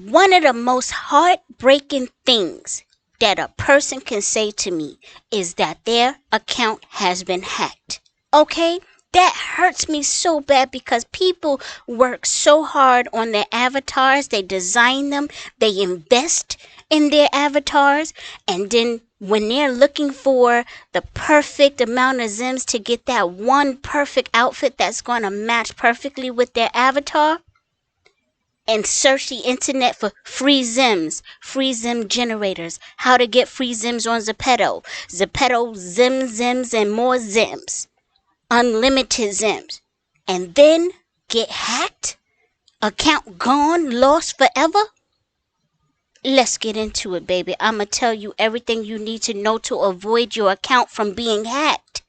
One of the most heartbreaking things that a person can say to me is that their account has been hacked. Okay? That hurts me so bad because people work so hard on their avatars. They design them. They invest in their avatars. And then when they're looking for the perfect amount of Zems to get that one perfect outfit that's going to match perfectly with their avatar, and search the internet for free Zems, free Zem generators, how to get free Zems on Zepeto, Zems, and more Zems, unlimited Zems, and then get hacked, account gone, lost forever? Let's get into it, baby. I'ma tell you everything you need to know to avoid your account from being hacked.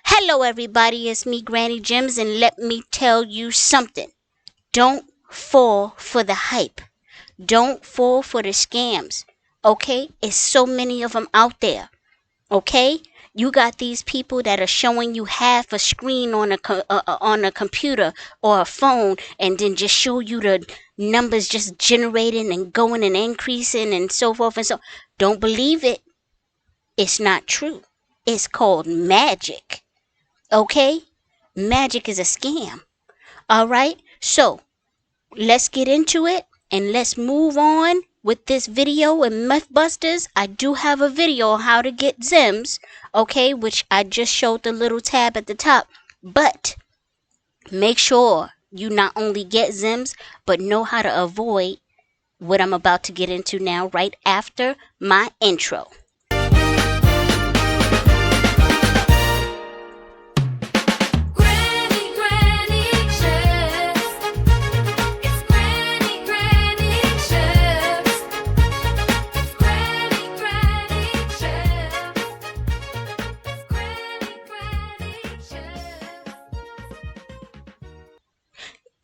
Hello everybody, it's me, Granny Gems, and let me tell you something. Don't fall for the hype. Don't fall for the scams. Okay? It's so many of them out there. Okay? You got these people that are showing you half a screen on a computer or a phone, and then just show you the numbers just generating and going and increasing and so forth and so. Don't believe it. It's not true. It's called magic. Okay? Magic is a scam. All right? So, let's get into it and let's move on with this video and Mythbusters. I do have a video on how to get Zems, okay, which I just showed the little tab at the top. But make sure you not only get Zems, but know how to avoid what I'm about to get into now right after my intro.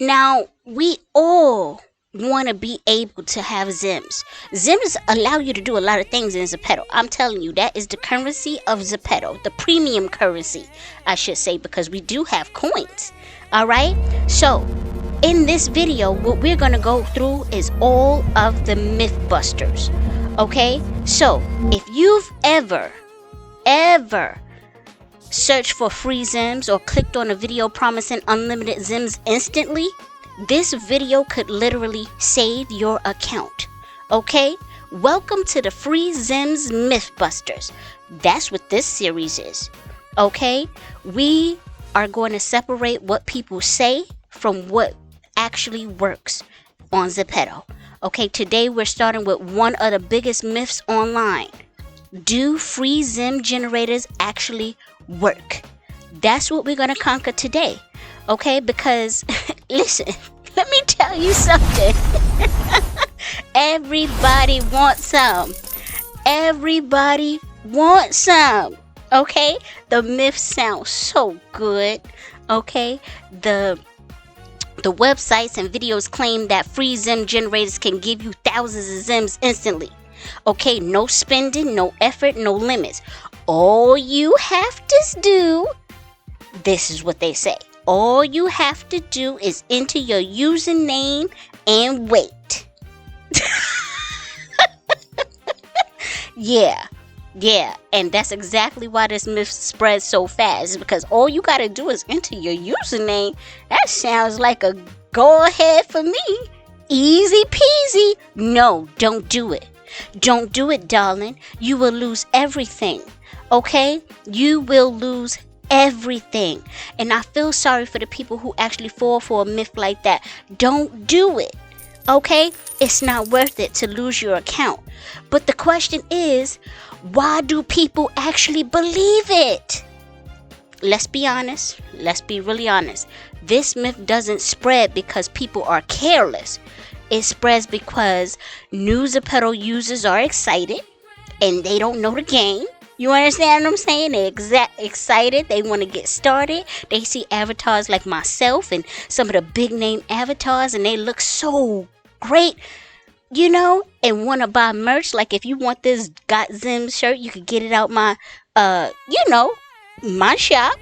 Now, we all want to be able to have Zems. Zems allow you to do a lot of things in Zepeto. I'm telling you, that is the currency of Zepeto. The premium currency, I should say, because we do have coins. Alright? So, in this video, what we're going to go through is all of the Mythbusters. Okay? So, if you've ever search for free Zems or clicked on a video promising unlimited Zems instantly, this video could literally save your account. Okay? Welcome to the free Zems Mythbusters. That's what this series is. Okay? We are going to separate what people say from what actually works on Zepeto. Okay? Today we're starting with one of the biggest myths online. Do free Zem generators actually work? That's what we're going to conquer today. Okay? Because, listen, let me tell you something. Everybody wants some. Everybody wants some. Okay? The myths sound so good. Okay? The websites and videos claim that free Zem generators can give you thousands of Zems instantly. Okay, no spending, no effort, no limits. All you have to do, this is what they say, all you have to do is enter your username and wait. Yeah, and that's exactly why this myth spreads so fast, because all you gotta do is enter your username. That sounds like a go ahead for me. Easy peasy. No, don't do it. Don't do it, darling. You will lose everything. Okay? You will lose everything. And I feel sorry for the people who actually fall for a myth like that. Don't do it. Okay? It's not worth it to lose your account. But the question is, why do people actually believe it? Let's be honest. Let's be really honest. This myth doesn't spread because people are careless. It spreads because new Zepeto users are excited and they don't know the game. You understand what I'm saying? They're excited. They want to get started. They see avatars like myself and some of the big name avatars, and they look so great, you know, and want to buy merch. Like if you want this Got Zems shirt, you could get it out my, my shop,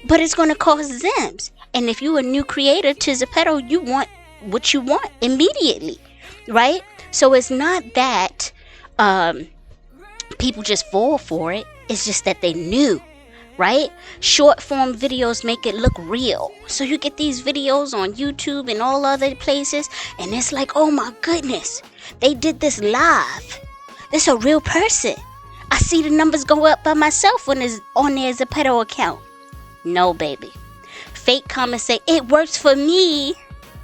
but it's going to cost Zems. And if you're a new creator to Zepeto, you want what you want immediately. right? So it's not that um, people just fall for it. It's just that they knew, right? Short form videos make it look real. So you get these videos on YouTube and all other places, and it's like, oh my goodness, they did this live. This a real person. I see the numbers go up by myself on their Zepeto account. No, baby. Fake comments say, it works for me.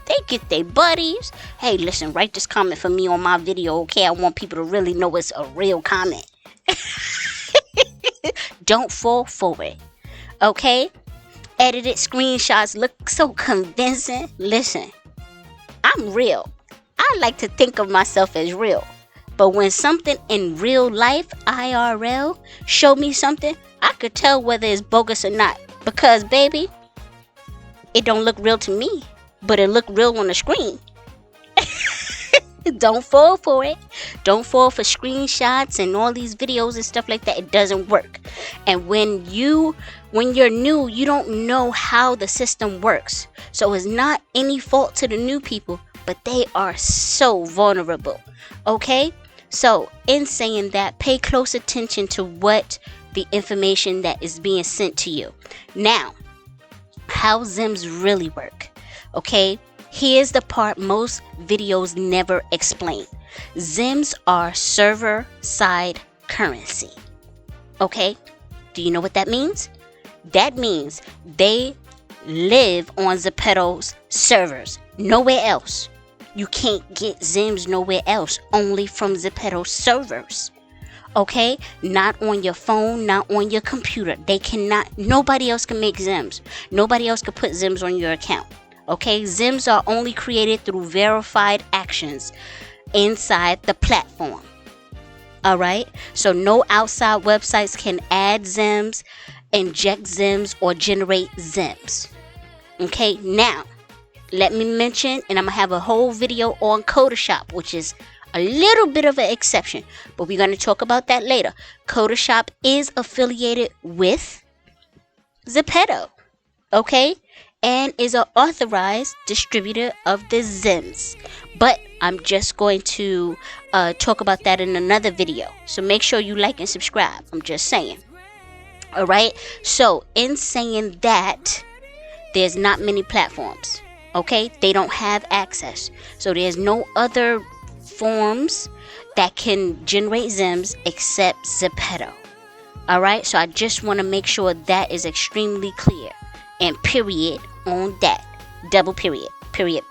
They get their buddies. Hey, listen, write this comment for me on my video, okay? I want people to really know it's a real comment. Don't fall for it, okay? Edited screenshots look so convincing. Listen, I'm real. I like to think of myself as real. But when something in real life, IRL, show me something, I could tell whether it's bogus or not. Because, baby, it don't look real to me, but it look real on the screen. Don't fall for it. Don't fall for screenshots and all these videos and stuff like that. It doesn't work. And when you're new, you don't know how the system works. So it's not any fault to the new people, but they are so vulnerable. Okay? So in saying that, pay close attention to what the information that is being sent to you. Now, how Zems really work. Okay? Here's the part most videos never explain. Zems are server-side currency. Okay? Do you know what that means? That means they live on Zepeto's servers. Nowhere else. You can't get Zems nowhere else. Only from Zepeto servers. Okay? Not on your phone, not on your computer. They cannot, nobody else can make Zems. Nobody else can put Zems on your account. Okay, Zems are only created through verified actions inside the platform. Alright, so no outside websites can add Zems, inject Zems, or generate Zems. Okay, now, let me mention, and I'm going to have a whole video on Photoshop, which is a little bit of an exception, but we're going to talk about that later. Photoshop is affiliated with Zepeto. Okay? And is an authorized distributor of the Zems. But I'm just going to talk about that in another video. So make sure you like and subscribe. I'm just saying. Alright? So in saying that, there's not many platforms. Okay? They don't have access. So there's no other forms that can generate Zems except Zepeto. Alright? So I just want to make sure that is extremely clear. And period on that. Double period. Period.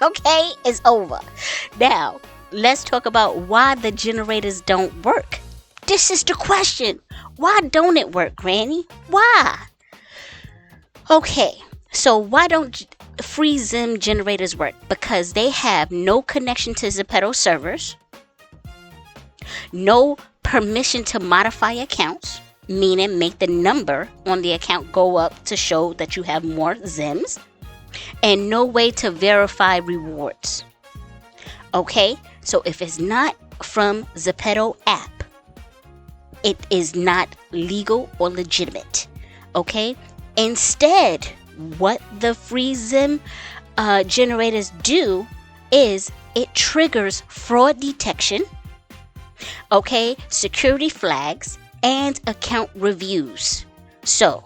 Okay? It's over. Now, let's talk about why the generators don't work. This is the question. Why don't it work, Granny? Why? Okay. So why don't free Zem generators work? Because they have no connection to Zepeto servers. No permission to modify accounts. Meaning make the number on the account go up to show that you have more Zems. And no way to verify rewards. Okay, so if it's not from Zepeto app, it is not legal or legitimate. Okay, instead, what the free Zem generators do is it triggers fraud detection, okay, security flags, and account reviews. So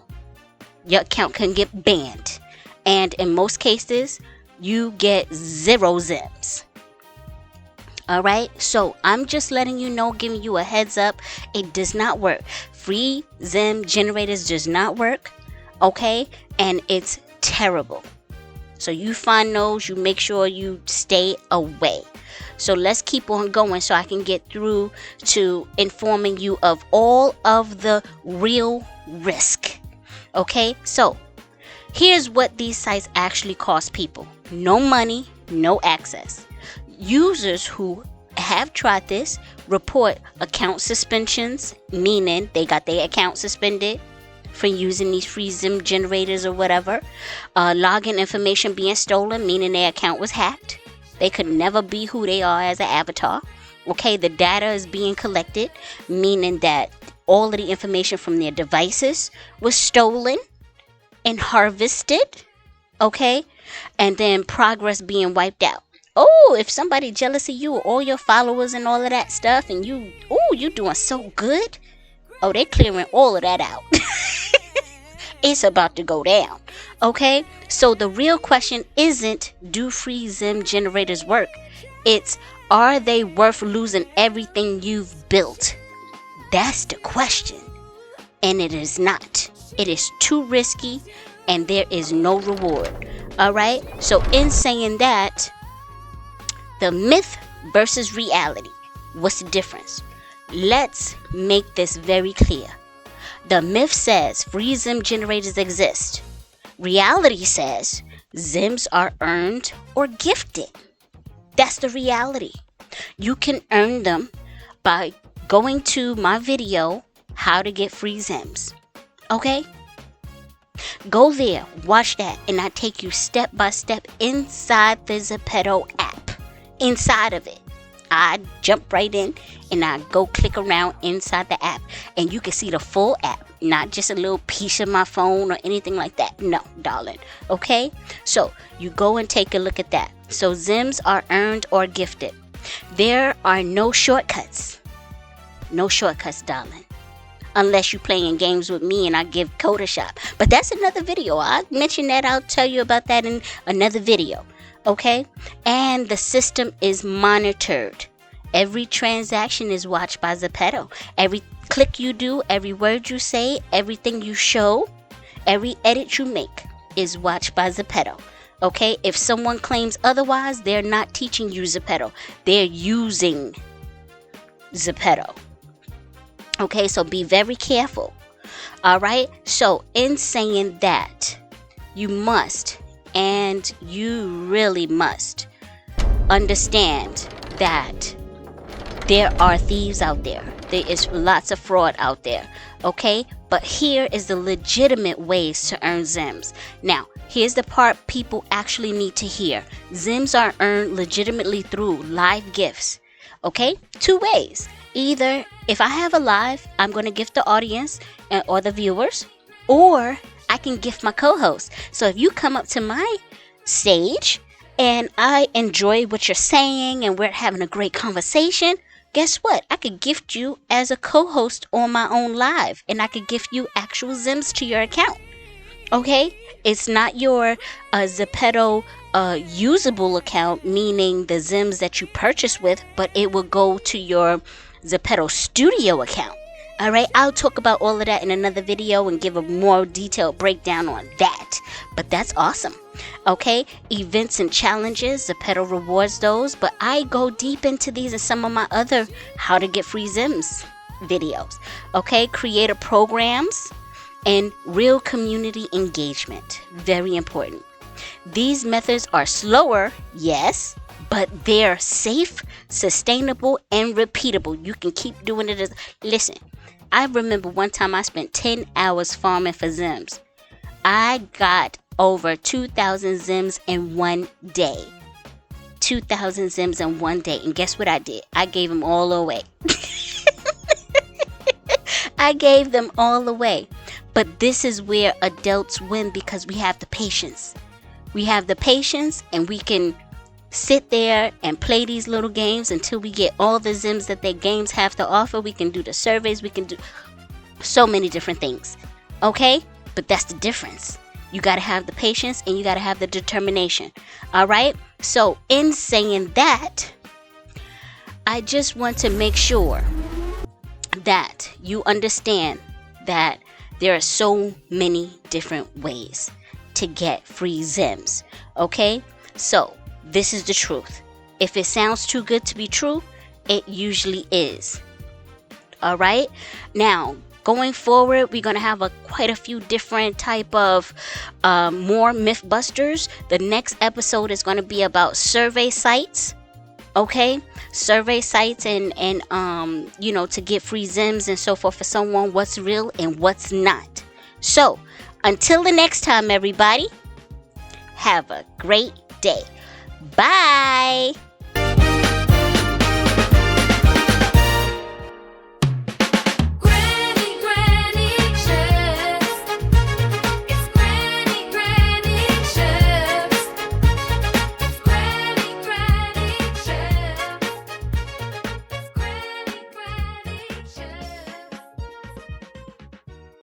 your account can get banned, and in most cases you get 0 Zems. Alright, so I'm just letting you know, giving you a heads up, it does not work. Free Zem generators does not work. Okay, and it's terrible. So you find those, you make sure you stay away. So let's keep on going so I can get through to informing you of all of the real risk. Okay, so here's what these sites actually cost people. No money, no access. Users who have tried this report account suspensions, meaning they got their account suspended for using these free Zem generators or whatever. Login information being stolen, meaning their account was hacked. They could never be who they are as an avatar. Okay, the data is being collected, meaning that all of the information from their devices was stolen and harvested. Okay, and then progress being wiped out. Oh, if somebody jealous of you, all your followers and all of that stuff, and you doing so good. Oh, they clearing all of that out. It's about to go down. Okay? So the real question isn't, do free Zem generators work? It's, are they worth losing everything you've built? That's the question. And it is not. It is too risky and there is no reward. Alright? So in saying that, the myth versus reality. What's the difference? Let's make this very clear. The myth says free Zem generators exist. Reality says Zems are earned or gifted. That's the reality. You can earn them by going to my video, How to Get Free Zems. Okay? Go there, watch that, and I take you step by step inside the Zepeto app. Inside of it. I jump right in and I go click around inside the app, and you can see the full app, not just a little piece of my phone or anything like that. No, darling. Okay? So you go and take a look at that. So Zems are earned or gifted. There are no shortcuts. No shortcuts, darling. Unless you're playing games with me and I give Photoshop. But that's another video. I'll mention that. I'll tell you about that in another video. Okay? And the system is monitored. Every transaction is watched by Zepeto. Every click you do, every word you say, everything you show, every edit you make is watched by Zepeto. Okay? If someone claims otherwise, they're not teaching you Zepeto. They're using Zepeto. Okay? So be very careful. Alright? So in saying that, you must, and you really must, understand that there are thieves out there. There is lots of fraud out there. Okay? But here is the legitimate ways to earn Zems. Now, here's the part people actually need to hear. Zems are earned legitimately through live gifts. Okay? Two ways. Either if I have a live, I'm going to gift the audience or the viewers, or I can gift my co-host. So if you come up to my stage and I enjoy what you're saying and we're having a great conversation, guess what? I could gift you as a co-host on my own live, and I could gift you actual Zems to your account. Okay? It's not your Zepeto usable account, meaning the Zems that you purchase with, but it will go to your Zepeto Studio account. Alright, I'll talk about all of that in another video and give a more detailed breakdown on that. But that's awesome. Okay, events and challenges, Zepeto rewards those, but I go deep into these in some of my other How to Get Free Zems videos. Okay, creator programs and real community engagement. Very important. These methods are slower, yes, but they're safe, sustainable, and repeatable. You can keep doing it. Listen, I remember one time I spent 10 hours farming for Zems. I got over 2,000 Zems in one day. 2,000 Zems in one day. And guess what I did? I gave them all away. I gave them all away. But this is where adults win, because we have the patience. We have the patience, and we can sit there and play these little games until we get all the Zems that their games have to offer. We can do the surveys. We can do so many different things. Okay? But that's the difference. You got to have the patience and you got to have the determination. All right? So in saying that, I just want to make sure that you understand that there are so many different ways to get free Zems. Okay? So this is the truth. If it sounds too good to be true, it usually is. All right? Now, going forward, we're going to have quite a few different type of more Mythbusters. The next episode is going to be about survey sites. Okay? Survey sites and to get free Zems and so forth for someone, what's real and what's not. So, until the next time, everybody, have a great day. Bye.